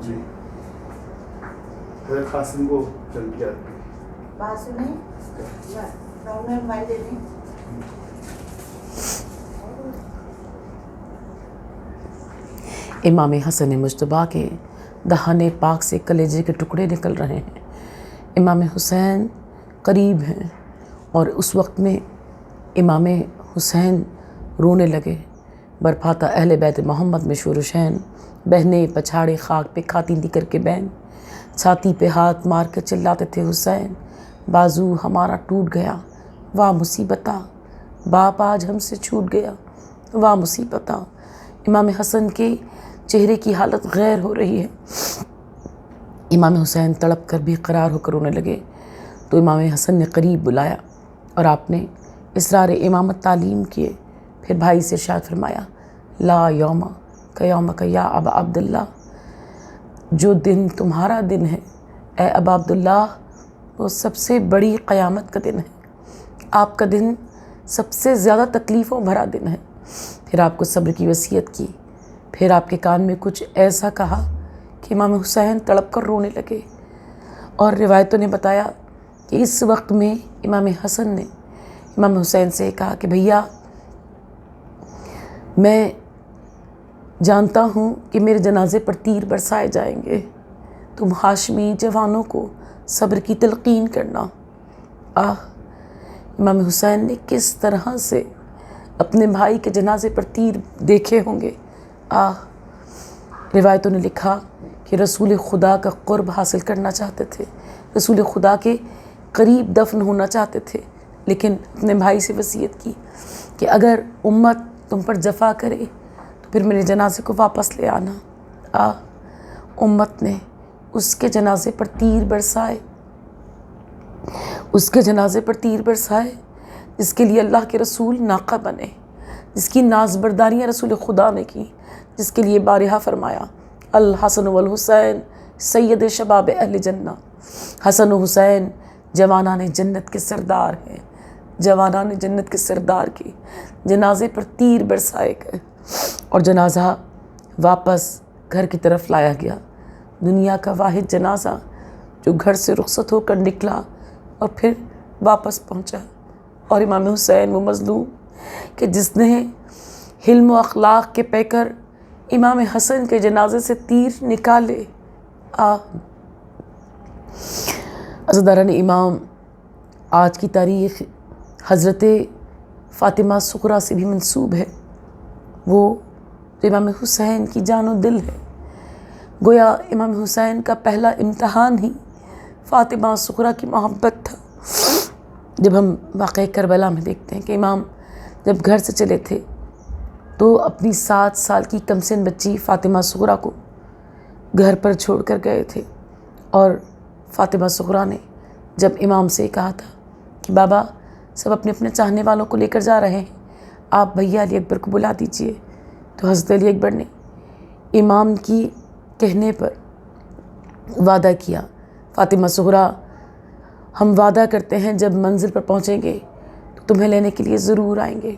جی حضرت قاسم کو چل کیا بات سنیں میں موبائل دے دیں. امام حسن مجتبیٰ کے دہانے پاک سے کلیجے کے ٹکڑے نکل رہے ہیں. امام حسین قریب ہیں اور اس وقت میں امام حسین رونے لگے. برپاتا اہل بیت محمد میں شور و شین، بہنیں پچھاڑے خاک پہ کھاتی تھی کر کے بہن. چھاتی پہ ہاتھ مار کر چلاتے تھے حسین، بازو ہمارا ٹوٹ گیا واہ مصیبتہ، باپ آج ہم سے چھوٹ گیا واہ مصیبتہ. امام حسن کے چہرے کی حالت غیر ہو رہی ہے. امام حسین تڑپ کر بے قرار ہو کر رونے لگے تو امام حسن نے قریب بلایا اور آپ نے اسرار امامت تعلیم کیے. پھر بھائی سے ارشاد فرمایا، لا یوم کا یا ابا عبداللہ، جو دن تمہارا دن ہے اے ابا عبداللہ وہ سب سے بڑی قیامت کا دن ہے. آپ کا دن سب سے زیادہ تکلیفوں بھرا دن ہے. پھر آپ کو صبر کی وصیت کی. پھر آپ کے کان میں کچھ ایسا کہا کہ امام حسین تڑپ کر رونے لگے. اور روایتوں نے بتایا کہ اس وقت میں امام حسن نے امام حسین سے کہا کہ بھیا میں جانتا ہوں کہ میرے جنازے پر تیر برسائے جائیں گے، تم ہاشمی جوانوں کو صبر کی تلقین کرنا. امام حسین نے کس طرح سے اپنے بھائی کے جنازے پر تیر دیکھے ہوں گے. روایتوں نے لکھا کہ رسول خدا کا قرب حاصل کرنا چاہتے تھے، رسول خدا کے قریب دفن ہونا چاہتے تھے، لیکن اپنے بھائی سے وصیت کی کہ اگر امت تم پر جفا کرے تو پھر میرے جنازے کو واپس لے آنا. امت نے اس کے جنازے پر تیر برسائے، اس کے جنازے پر تیر برسائے جس کے لیے اللہ کے رسول ناقہ بنے، جس کی نازبرداریاں رسول خدا نے کی، جس کے لیے بارہا فرمایا الحسن والحسین سید شباب اہل جنہ. حسن و حسین جوانان جنت کے سردار ہیں. جوانان جنت کے سردار کے جنازے پر تیر برسائے گئے اور جنازہ واپس گھر کی طرف لایا گیا. دنیا کا واحد جنازہ جو گھر سے رخصت ہو کر نکلا اور پھر واپس پہنچا. اور امام حسین وہ مظلوم کہ جس نے حلم و اخلاق کے پیکر امام حسن کے جنازے سے تیر نکالے. عزاداران امام، آج کی تاریخ حضرت فاطمہ صغریٰ سے بھی منسوب ہے. وہ امام حسین کی جان و دل ہے. گویا امام حسین کا پہلا امتحان ہی فاطمہ صغریٰ کی محبت تھا. جب ہم واقعہ کربلا میں دیکھتے ہیں کہ امام جب گھر سے چلے تھے تو اپنی 7 سال کی کم سن بچی فاطمہ صغریٰ کو گھر پر چھوڑ کر گئے تھے. اور فاطمہ صغریٰ نے جب امام سے کہا تھا کہ بابا سب اپنے اپنے چاہنے والوں کو لے کر جا رہے ہیں، آپ بھیا علی اکبر کو بلا دیجئے، تو حضرت علی اکبر نے امام کی کہنے پر وعدہ کیا. فاطمہ صغریٰ ہم وعدہ کرتے ہیں جب منزل پر پہنچیں گے تو تمہیں لینے کے لیے ضرور آئیں گے.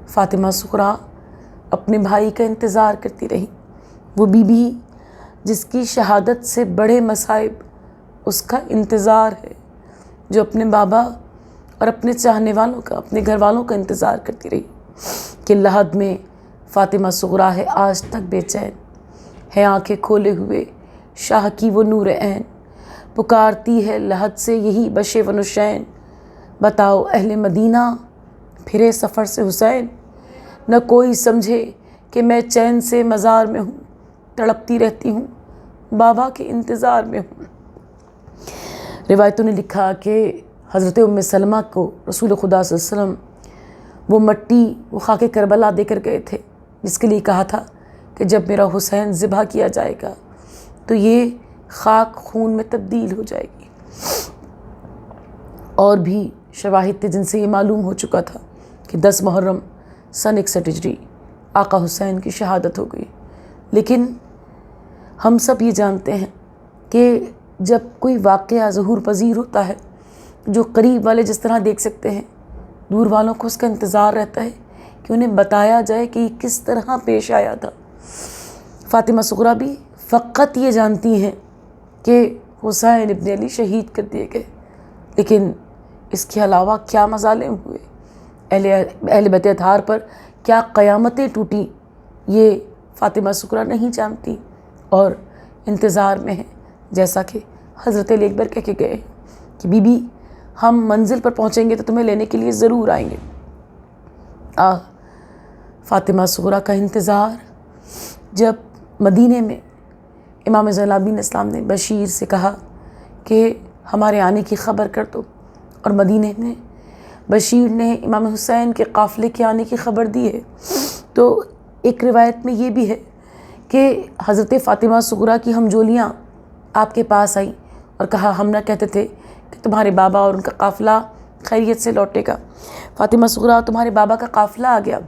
فاطمہ صغریٰ اپنے بھائی کا انتظار کرتی رہی. وہ بی بی جس کی شہادت سے بڑے مصائب اس کا انتظار ہے، جو اپنے بابا اور اپنے چاہنے والوں کا، اپنے گھر والوں کا انتظار کرتی رہی کہ لحد میں فاطمہ صغریٰ ہے آج تک بے چین، ہے آنکھیں کھولے ہوئے شاہ کی وہ نور عین، پکارتی ہے لحد سے یہی بشے و نشین. بتاؤ اہل مدینہ پھرے سفر سے حسین، نہ کوئی سمجھے کہ میں چین سے مزار میں ہوں، تڑپتی رہتی ہوں بابا کے انتظار میں ہوں. روایتوں نے لکھا کہ حضرت ام سلمہ کو رسول خدا صلی اللہ علیہ وسلم وہ مٹی، وہ خاک کربلا دے کر گئے تھے جس کے لیے کہا تھا کہ جب میرا حسین ذبح کیا جائے گا تو یہ خاک خون میں تبدیل ہو جائے گی. اور بھی شواہد تھے جن سے یہ معلوم ہو چکا تھا کہ 10 محرم سن 61 ہجری آقا حسین کی شہادت ہو گئی. لیکن ہم سب یہ جانتے ہیں کہ جب کوئی واقعہ ظہور پذیر ہوتا ہے، جو قریب والے جس طرح دیکھ سکتے ہیں، دور والوں کو اس کا انتظار رہتا ہے کہ انہیں بتایا جائے کہ یہ کس طرح پیش آیا تھا. فاطمہ صغریٰ بھی فقط یہ جانتی ہیں کہ حسین ابن علی شہید کر دیے گئے، لیکن اس کے علاوہ کیا مظالم ہوئے، اہل بیت اطہار پر کیا قیامتیں ٹوٹی، یہ فاطمہ سغریٰ نہیں جانتی اور انتظار میں ہے، جیسا کہ حضرت علی اکبر کہہ کے گئے کہ بی بی ہم منزل پر پہنچیں گے تو تمہیں لینے کے لیے ضرور آئیں گے۔ فاطمہ سغریٰ کا انتظار۔ جب مدینے میں امام زین العابدین اسلام نے بشیر سے کہا کہ ہمارے آنے کی خبر کر دو، اور مدینے میں بشیر نے امام حسین کے قافلے کے آنے کی خبر دی ہے، تو ایک روایت میں یہ بھی ہے کہ حضرت فاطمہ سغریٰ کی ہمجولیاں آپ کے پاس آئیں اور کہا ہم نہ کہتے تھے کہ تمہارے بابا اور ان کا قافلہ خیریت سے لوٹے گا، فاطمہ سغریٰ تمہارے بابا کا قافلہ آ گیا،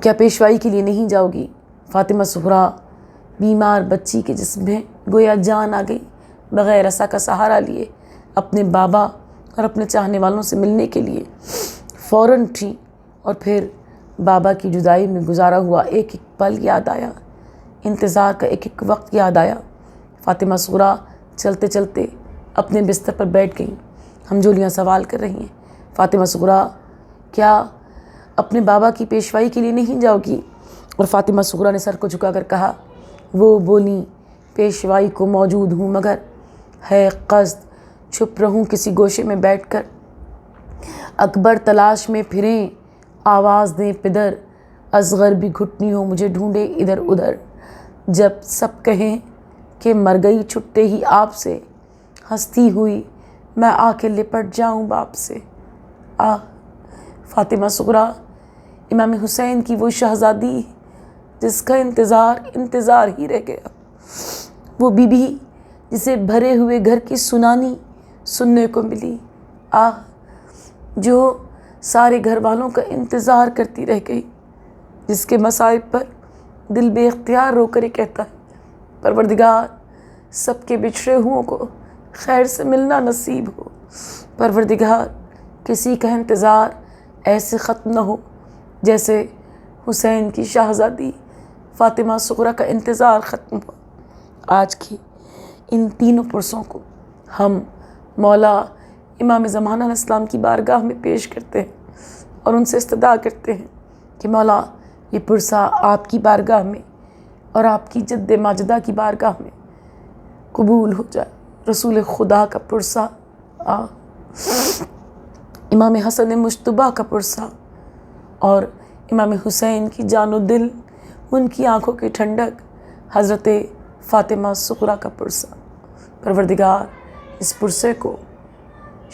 کیا پیشوائی کے لیے نہیں جاؤ گی؟ فاطمہ سغریٰ بیمار بچی کے جسم میں گویا جان آ گئی، بغیر عصا کا سہارا لیے اپنے بابا اور اپنے چاہنے والوں سے ملنے کے لیے فوراً اٹھی، اور پھر بابا کی جدائی میں گزارا ہوا ایک ایک پل یاد آیا، انتظار کا ایک ایک وقت یاد آیا۔ فاطمہ سغریٰ چلتے چلتے اپنے بستر پر بیٹھ گئیں، ہمجولیاں سوال کر رہی ہیں، فاطمہ سغریٰ کیا اپنے بابا کی پیشوائی کے لیے نہیں جاؤ گی؟ اور فاطمہ سغریٰ نے سر کو جھکا کر کہا، وہ بولی پیشوائی کو موجود ہوں، مگر ہے قصد چھپ رہوں کسی گوشے میں بیٹھ کر، اکبر تلاش میں پھریں آواز دیں پدر، اصغر بھی گھٹنی ہو مجھے ڈھونڈے ادھر ادھر، جب سب کہیں کہ مر گئی چھٹے ہی آپ سے، ہستی ہوئی میں آ کے لپٹ جاؤں باپ سے۔ فاطمہ سغریٰ امام حسین کی وہ شہزادی جس کا انتظار ہی رہ گیا، وہ بی بی جسے بھرے ہوئے گھر کی سنانی سننے کو ملی، جو سارے گھر والوں کا انتظار کرتی رہ گئی، جس کے مصائب پر دل بے اختیار رو کر یہ کہتا ہے پروردگار سب کے بچھڑے ہوں کو خیر سے ملنا نصیب ہو، پروردگار کسی کا انتظار ایسے ختم نہ ہو جیسے حسین کی شہزادی فاطمہ سغریٰ کا انتظار ختم ہوا۔ آج کی ان تینوں پرسوں کو ہم مولا امام زمانہ علیہ السلام کی بارگاہ میں پیش کرتے ہیں اور ان سے استدعا کرتے ہیں کہ مولا یہ پرسہ آپ کی بارگاہ میں اور آپ کی جد ماجدہ کی بارگاہ میں قبول ہو جائے۔ رسول خدا کا پرسہ، امام حسن مجتبیٰ کا پرسہ، اور امام حسین کی جان و دل، ان کی آنکھوں کی ٹھنڈک حضرت فاطمہ سغریٰ کا پرسہ۔ پروردگار اس پرسے کو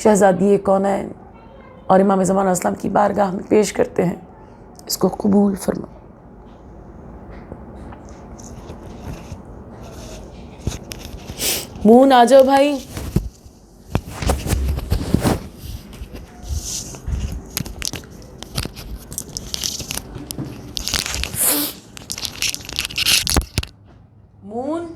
شہزادی کونین اور امام زمانہ اسلام کی بارگاہ میں پیش کرتے ہیں، اس کو قبول فرما۔ مون آ جاؤ بھائی۔ مون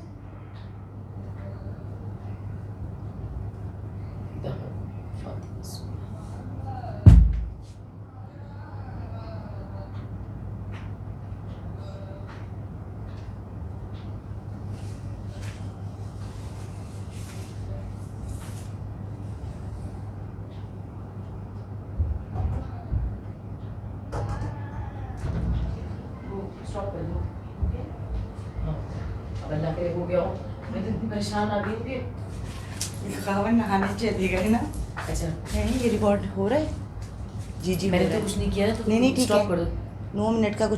اللہ کے ہو گیا ہوں، میں تو اتنی پریشان آ گئی ہوں کہ خاون نہانے چلی گئی نا۔ اچھا نہیں یہ ریکارڈ ہو رہا ہے؟ جی میں نے تو کچھ نہیں کیا ہے، تو نہیں ٹھیک اسٹاپ کر ہے، دو۔ 9 منٹ کا کچھ